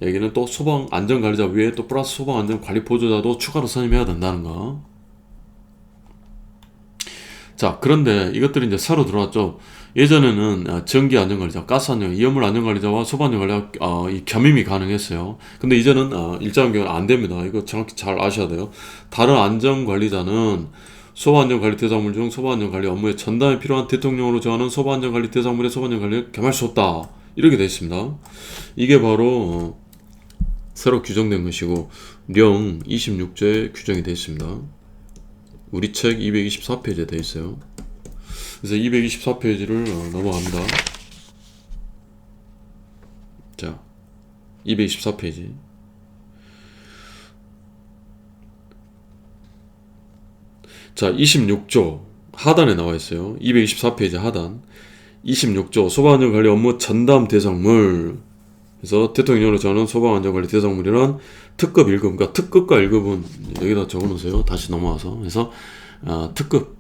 여기는 또 소방안전관리자 외에 또 플러스 소방안전관리 보조자도 추가로 선임해야 된다는 거. 자, 그런데 이것들이 이제 새로 들어왔죠. 예전에는 전기안전관리자, 가스안전, 이연물 안전관리자와 소방안전관리자 이 겸임이 가능했어요. 근데 이제는 일정 경우는 안 됩니다. 이거 정확히 잘 아셔야 돼요. 다른 안전관리자는 소방안전관리 대상물 중 소방안전관리 업무에 전담이 필요한 대통령으로 정하는 소방안전관리 대상물의 소방안전관리를 겸할 수 없다. 이렇게 되어 있습니다. 이게 바로 새로 규정된 것이고 령 26조에 규정이 되어 있습니다. 우리 책 224페이지에 되어 있어요. 그래서 224페이지를 넘어갑니다. 자, 224페이지. 자, 26조 하단에 나와 있어요. 224페이지 하단. 26조 소방안전관리 업무 전담 대상물. 그래서 대통령으로 정하는 소방안전관리 대상물이란 특급 1급, 그러니까 특급과 1급은 여기다 적어놓으세요. 다시 넘어와서. 그래서 특급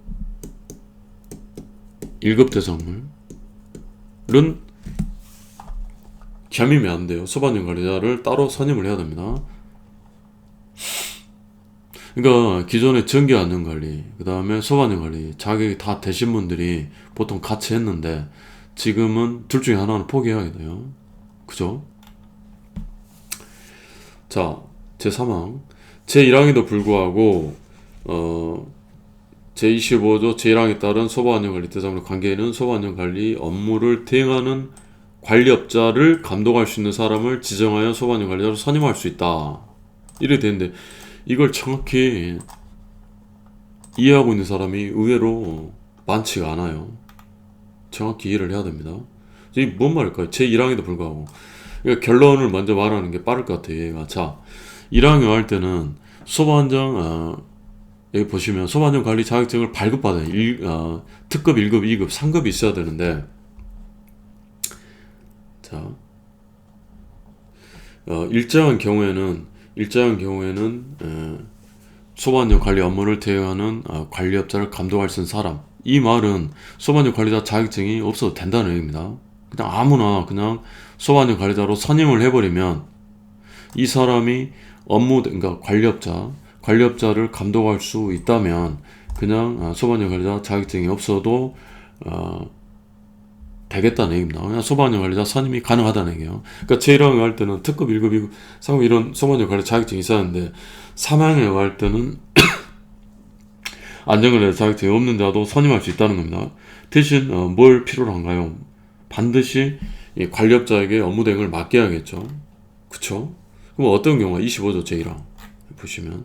1급 대상물은 겸임이 안 돼요. 소방안전관리자를 따로 선임을 해야 됩니다. 그러니까 기존에 정기안전관리, 그 다음에 소방안전관리 자격이 다 되신 분들이 보통 같이 했는데 지금은 둘 중에 하나는 포기하게 돼요. 그죠? 자, 제3항. 제1항에도 불구하고 제25조 제1항에 따른 소방안전관리 대상으로 관계에는 소방안전관리 업무를 대행하는 관리업자를 감독할 수 있는 사람을 지정하여 소방안전관리자로 선임할 수 있다. 이래 되는데 이걸 정확히 이해하고 있는 사람이 의외로 많지가 않아요. 정확히 이해를 해야 됩니다. 이게 뭔 말일까요? 제1항에도 불구하고. 그러니까 결론을 먼저 말하는 게 빠를 것 같아요. 얘가. 자, 1항에 할 때는 소방안전 여기 보시면 소방안전관리 자격증을 발급받아요. 특급 1급, 2급, 3급이 있어야 되는데 자, 일정한 경우에는 소방안전 관리 업무를 대행하는 관리업자를 감독할 수 있는 사람. 이 말은 소방안전 관리자 자격증이 없어도 된다는 얘기입니다. 그냥 아무나 그냥 소방안전 관리자로 선임을 해버리면 이 사람이 그러니까 관리업자를 감독할 수 있다면 그냥 소방안전 관리자 자격증이 없어도 되겠다는 얘기입니다. 그냥 소방안전 관리자 선임이 가능하다는 얘기예요. 그러니까 제1항에 할 때는 특급 1급, 2급, 3급 이런 소방안전 관리 자격증이 있었는데 3항에 할 때는 안전관리 자격증이 없는 자도 선임할 수 있다는 겁니다. 대신 뭘 필요로 한가요? 반드시 이 관리업자에게 업무 대행을 맡겨야겠죠. 그쵸? 그럼 어떤 경우가 25조 제1항 보시면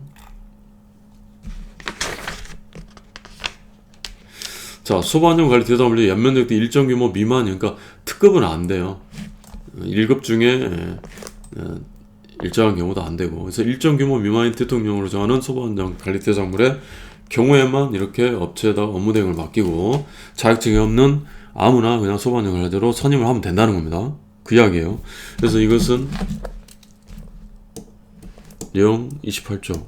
자, 소방안전관리 대상물리 연면적 때 일정 규모 미만이 그러니까 특급은 안 돼요. 1급 중에 일정한 경우도 안 되고 그래서 일정 규모 미만인 대통령으로 정하는 소방안전관리 대상물의 경우에만 이렇게 업체에다가 업무 대행을 맡기고 자격증이 없는 아무나 그냥 소방안전관리자로 선임을 하면 된다는 겁니다. 그 이야기예요. 그래서 이것은 내용 28조에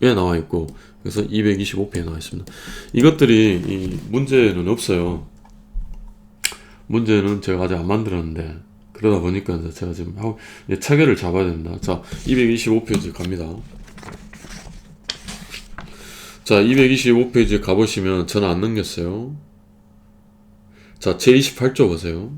나와 있고 그래서 225페이지에 나와 있습니다. 이것들이 이 문제는 없어요. 문제는 제가 아직 안 만들었는데 그러다 보니까 제가 지금 하고 체계를 잡아야 됩니다. 자, 225페이지 갑니다. 자, 225페이지에 가보시면 저는 안 넘겼어요. 자, 제28조 보세요.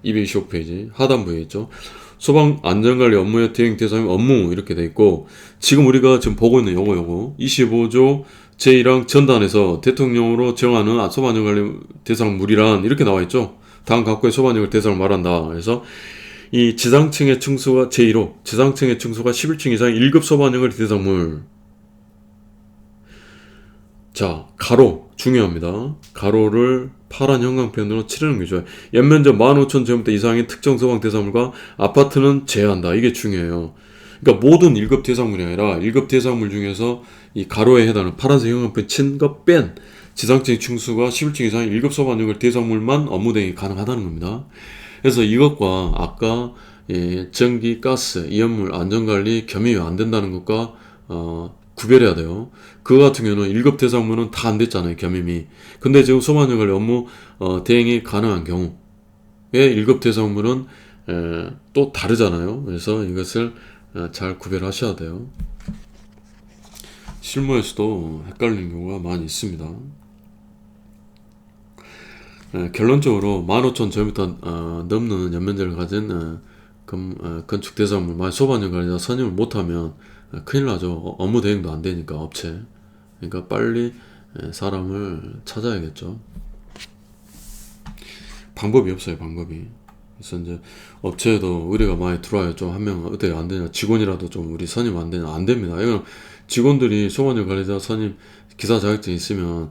225페이지 하단부에 있죠. 소방 안전관리 업무의 대행 대상 업무 이렇게 돼 있고 지금 우리가 지금 보고 있는 요거 25조 제1항 전단에서 대통령으로 정하는 소방안전관리 대상물이란 이렇게 나와 있죠. 다음 각국의 소방안전관리 대상을 말한다. 그래서 이 지상층의 층수가 제1호 지상층의 층수가 11층 이상 1급 소방안전관리 대상물. 자, 가로 중요합니다. 가로를 파란 형광펜으로 칠하는 게 좋아요. 연면적 15,000제곱미터 이상의 특정 소방 대상물과 아파트는 제외한다. 이게 중요해요. 그러니까 모든 1급 대상물이 아니라 1급 대상물 중에서 이 가로에 해당하는 파란색 형광펜 친 거 뺀 지상층 층수가 11층 이상의 1급 소방안전관리 대상물만 업무 대행이 가능하다는 겁니다. 그래서 이것과 아까 전기, 가스, 이연물 안전관리 겸임이 안 된다는 것과 구별해야 돼요. 그거 같은 경우는 1급 대상물은 다 안 됐잖아요. 겸임이. 근데 지금 소방안전관리 업무 대행이 가능한 경우에 1급 대상물은 또 다르잖아요. 그래서 이것을 잘 구별하셔야 돼요. 실무에서도 헷갈리는 경우가 많이 있습니다. 결론적으로 15,000제곱미터 넘는 연면적을 가진 건축 대상물 만약 소방안전관리자 선임을 못하면 큰일 나죠. 업무 대행도 안 되니까 업체. 그러니까 빨리 사람을 찾아야겠죠. 방법이 없어요. 방법이. 그래서 이제 업체에도 의뢰가 많이 들어와요. 좀 한 명 어떻게 안 되냐. 직원이라도 좀 우리 선임 안 되냐. 안 됩니다. 이건 직원들이 소방안전관리자 선임 기사 자격증이 있으면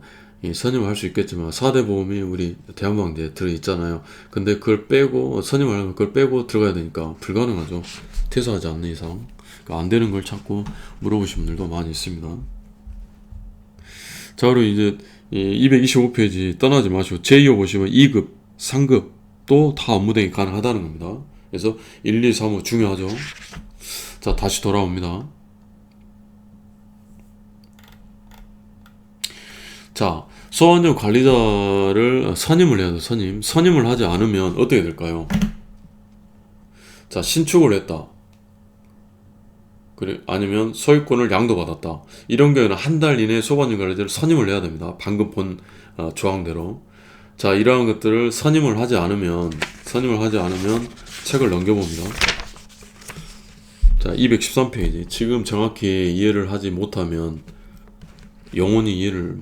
선임을 할 수 있겠지만 4대 보험이 우리 대한방대에 들어있잖아요. 근데 그걸 빼고 선임을 하면 그걸 빼고 들어가야 되니까 불가능하죠. 퇴사하지 않는 이상. 안 되는 걸 자꾸 물어보시는 분들도 많이 있습니다. 자, 그리고 이제 225페이지 떠나지 마시고 제2호 보시면 2급, 3급도 다 업무 대행이 가능하다는 겁니다. 그래서 1, 2, 3, 5 중요하죠. 자, 다시 돌아옵니다. 자, 소방안전 관리자를 선임을 해야 돼요. 선임을 하지 않으면 어떻게 될까요? 자, 신축을 했다. 그래 아니면 소유권을 양도받았다. 이런 경우에는 한 달 이내에 소반전 관리자를 선임을 해야 됩니다. 방금 본 조항대로. 자, 이러한 것들을 선임을 하지 않으면 책을 넘겨봅니다. 자, 213페이지. 지금 정확히 이해를 하지 못하면 영원히 이해를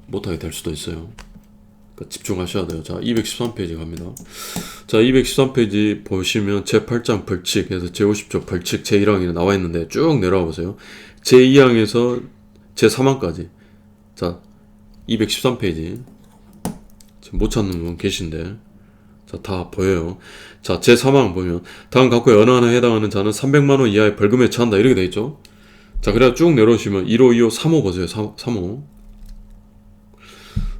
못하게 될 수도 있어요. 그러니까 집중하셔야 돼요. 자, 213페이지 갑니다. 자, 213페이지 보시면 제8장 벌칙, 그래서 제50조 벌칙 제1항이 나와 있는데 쭉 내려와 보세요. 제2항에서 제3항까지. 자, 213페이지. 지금 못 찾는 분 계신데. 자, 다 보여요. 자, 제3항 보면 다음 각구에 어느 하나에 해당하는 자는 300만원 이하의 벌금에 처한다. 이렇게 돼 있죠. 자, 그래야 쭉 내려오시면 1호, 2호, 3호 보세요. 3호.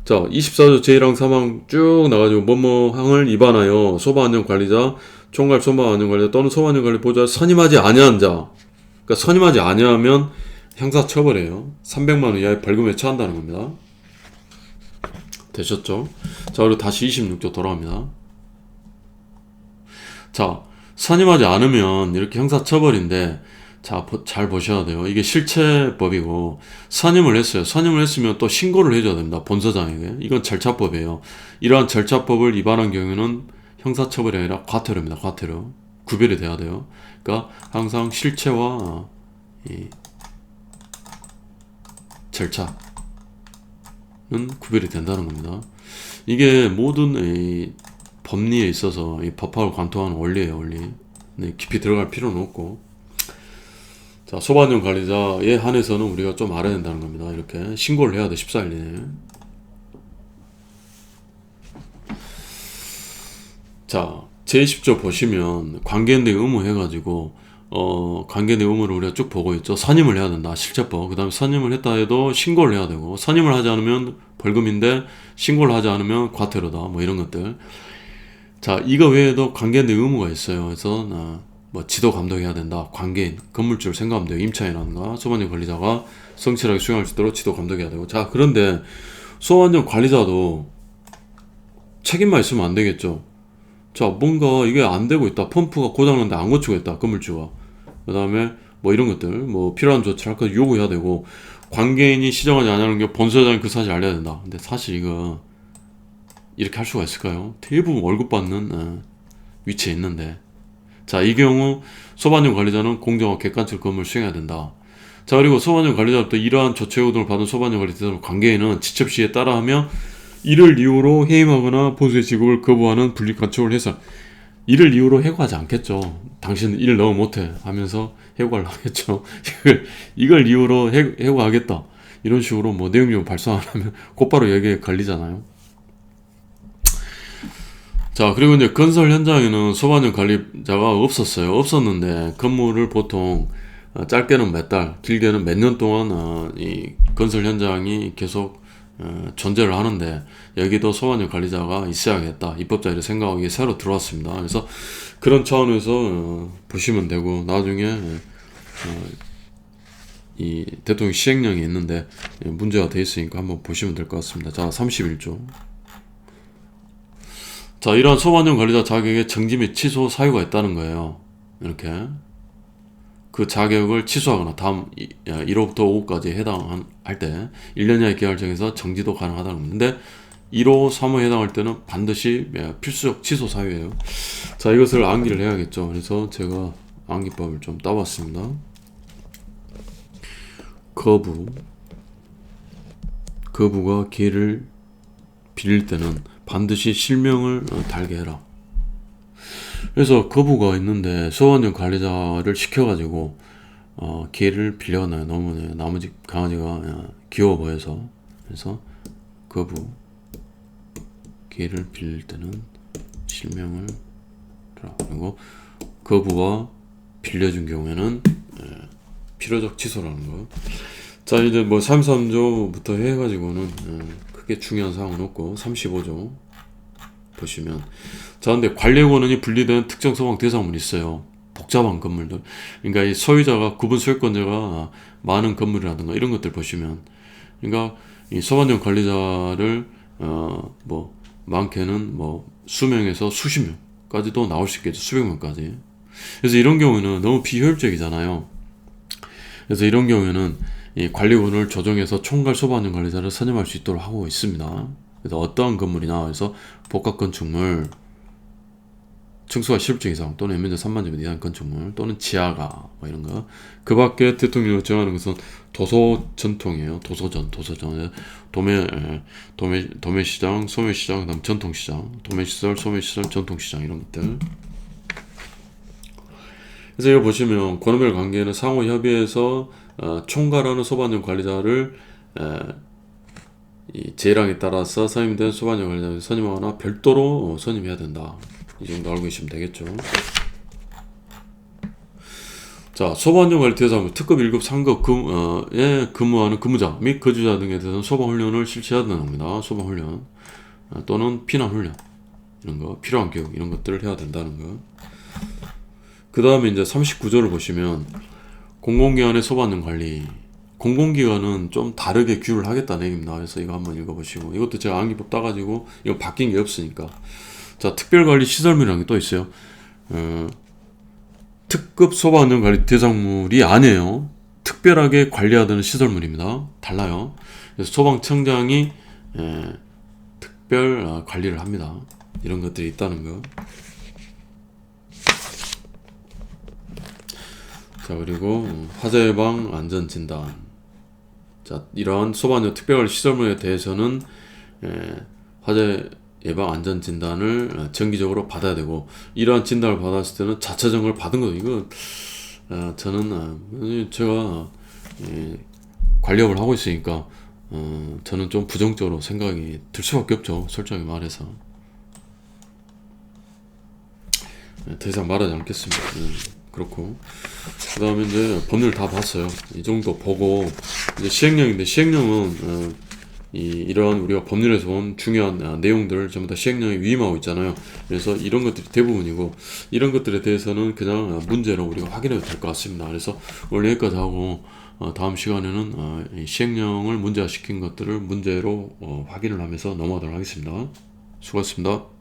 자, 24조 제1항 3항 쭉 나가지고 뭐뭐 항을 위반하여 소방안전관리자, 총괄 소방안전관리자 또는 소방안전관리 보좌를 선임하지 아니한 자. 그러니까 선임하지 아니하면 형사처벌이에요. 300만원 이하의 벌금에 처한다는 겁니다. 되셨죠? 자, 그리고 다시 26조 돌아갑니다. 자, 선임하지 않으면 이렇게 형사처벌인데, 자, 잘 보셔야 돼요. 이게 실체법이고, 선임을 했어요. 선임을 했으면 또 신고를 해줘야 됩니다. 본서장에게. 이건 절차법이에요. 이러한 절차법을 위반한 경우에는 형사처벌이 아니라 과태료입니다. 과태료. 구별이 돼야 돼요. 그러니까 항상 실체와 이 절차는 구별이 된다는 겁니다. 이게 모든 이 법리에 있어서 이 법학을 관통하는 원리예요. 원리. 네, 깊이 들어갈 필요는 없고. 자, 소방안전 관리자에 한해서는 우리가 좀 알아야 된다는 겁니다. 이렇게 신고를 해야 돼. 14일 이내에. 자, 제10조 보시면 관계인대 의무 해가지고 관계인대 의무를 우리가 쭉 보고 있죠. 선임을 해야 된다. 실체법. 그 다음에 선임을 했다 해도 신고를 해야 되고, 선임을 하지 않으면 벌금인데 신고를 하지 않으면 과태료다. 뭐 이런 것들. 자, 이거 외에도 관계인대 의무가 있어요. 그래서 뭐 지도 감독해야 된다. 관계인, 건물주를 생각하면 돼요. 임차인이라든가 소방안전 관리자가 성실하게 수행할 수 있도록 지도 감독해야 되고. 자, 그런데 소방안전 관리자도 책임만 있으면 안 되겠죠. 자, 뭔가 이게 안 되고 있다. 펌프가 고장났는데 안 고치고 있다. 건물주가. 그 다음에 뭐 이런 것들, 뭐 필요한 조치를 할 것 요구해야 되고, 관계인이 시정하지 않는 게 본서장이 그 사실 알려야 된다. 근데 사실 이거 이렇게 할 수가 있을까요? 대부분 월급 받는 위치에 있는데. 자, 이 경우 소방안전 관리자는 공정하고 객관적으로 업무를 수행해야 된다. 자, 그리고 소방안전 관리자로부터 이러한 조치 요구를 받은 소방안전 관리자 관계인은 지첩 시에 따라하며 이를 이유로 해임하거나 보수의 지급을 거부하는 불이익 간척을 해서, 이를 이유로 해고하지 않겠죠. 당신은 일 너무 못해 하면서 해고를 하겠죠. 이걸 이유로 해고하겠다. 이런 식으로 뭐 내용적으로 발송 안 하면 곧바로 여기에 걸리잖아요. 자, 그리고 이제 건설 현장에는 소방안전 관리자가 없었어요. 없었는데 건물을 보통 짧게는 몇 달, 길게는 몇 년 동안 이 건설 현장이 계속 존재를 하는데, 여기도 소방안전 관리자가 있어야겠다. 입법자 이렇게 생각하고 이게 새로 들어왔습니다. 그래서 그런 차원에서 보시면 되고, 나중에 이 대통령 시행령이 있는데 문제가 돼 있으니까 한번 보시면 될 것 같습니다. 자, 31조. 자, 이러한 소방안전 관리자 자격에 정지 및 취소 사유가 있다는 거예요. 이렇게 그 자격을 취소하거나 다음 1호부터 5호까지 해당할 때 1년 이하의 기한을 정해서 정지도 가능하다는 건데, 1호, 3호에 해당할 때는 반드시 필수적 취소 사유예요. 자, 이것을 암기를 해야겠죠. 그래서 제가 암기법을 좀 따봤습니다. 거부가 기회를 빌릴 때는 반드시 실명을 달게 해라. 그래서 거부가 있는데 소방안전 관리자를 시켜가지고 기회를 빌려가나요? 너무 나머지 강아지가 귀여워 보여서. 그래서 거부, 기회를 빌릴 때는 실명을 달라. 그리고 거부가 빌려준 경우에는 필요적 취소라는 거. 자, 이제 뭐 33조부터 해가지고는 크게 중요한 사항은 없고, 35조 보시면, 자, 근데 관리의 권한이 분리된 특정 소방 대상물이 있어요. 복잡한 건물들. 그러니까 이 소유자가, 구분 소유권자가 많은 건물이라든가 이런 것들 보시면, 그러니까 이 소방안전 관리자를 뭐 많게는 뭐 수명에서 수십 명까지도 나올 수 있겠죠. 수백 명까지. 그래서 이런 경우는 너무 비효율적이잖아요. 그래서 이런 경우에는 이 관리군을 조정해서 총괄 소방안전 관리자를 선임할 수 있도록 하고 있습니다. 그래서 어떠한 건물이나 해서 복합 건축물 층수가 10층 이상 또는 연면적 3만 제곱 이상 건축물 또는 지하가 뭐 이런 거. 그 밖에 대통령이 정하는 것은 도서 전통이에요. 도서전 도매시장, 소매시장, 그다음 전통시장, 도매시설, 소매시설, 전통시장 이런 것들. 그래서 여기 보시면 권한별 관계는 상호 협의해서 총괄하는 소방안전 관리자를 이 제량에 따라서 선임된 소방안전 관리자를 선임하거나 별도로 선임해야 된다. 이 정도 알고 계시면 되겠죠. 자, 소방안전관리 대상은 특급 1급 상급에 근무하는 근무자 및 거주자 등에 대해서는 소방훈련을 실시해야 된다는 겁니다. 소방훈련 또는 피난훈련 이런 거 필요한 교육 이런 것들을 해야 된다는 거. 그 다음에 이제 39조를 보시면 공공기관의 소방안전관리. 공공기관은 좀 다르게 규율을 하겠다는 얘기입니다. 그래서 이거 한번 읽어보시고, 이것도 제가 암기법 따가지고 이거 바뀐 게 없으니까. 자, 특별관리 시설물이라는 게 또 있어요. 특급 소방안전관리 대상물이 아니에요. 특별하게 관리하는 시설물입니다. 달라요. 그래서 소방청장이 특별 관리를 합니다. 이런 것들이 있다는 거. 자, 그리고 화재 예방 안전 진단. 자, 이러한 소방안전 특별관리 시설물에 대해서는 화재 예방 안전 진단을 정기적으로 받아야 되고, 이러한 진단을 받았을 때는 자체 점검을 받은 거죠. 이거 저는 제가 관리업을 하고 있으니까 저는 좀 부정적으로 생각이 들 수밖에 없죠. 솔직하게 말해서. 더 이상 말하지 않겠습니다. 그렇고, 그 다음에 이제 법률 다 봤어요. 이 정도 보고 이제 시행령인데, 시행령은 이러한 우리가 법률에서 본 중요한 내용들을 전부 다 시행령에 위임하고 있잖아요. 그래서 이런 것들이 대부분이고, 이런 것들에 대해서는 그냥 문제로 우리가 확인해도 될 것 같습니다. 그래서 오늘 여기까지 하고 다음 시간에는 이 시행령을 문제화시킨 것들을 문제로 확인을 하면서 넘어가도록 하겠습니다. 수고하셨습니다.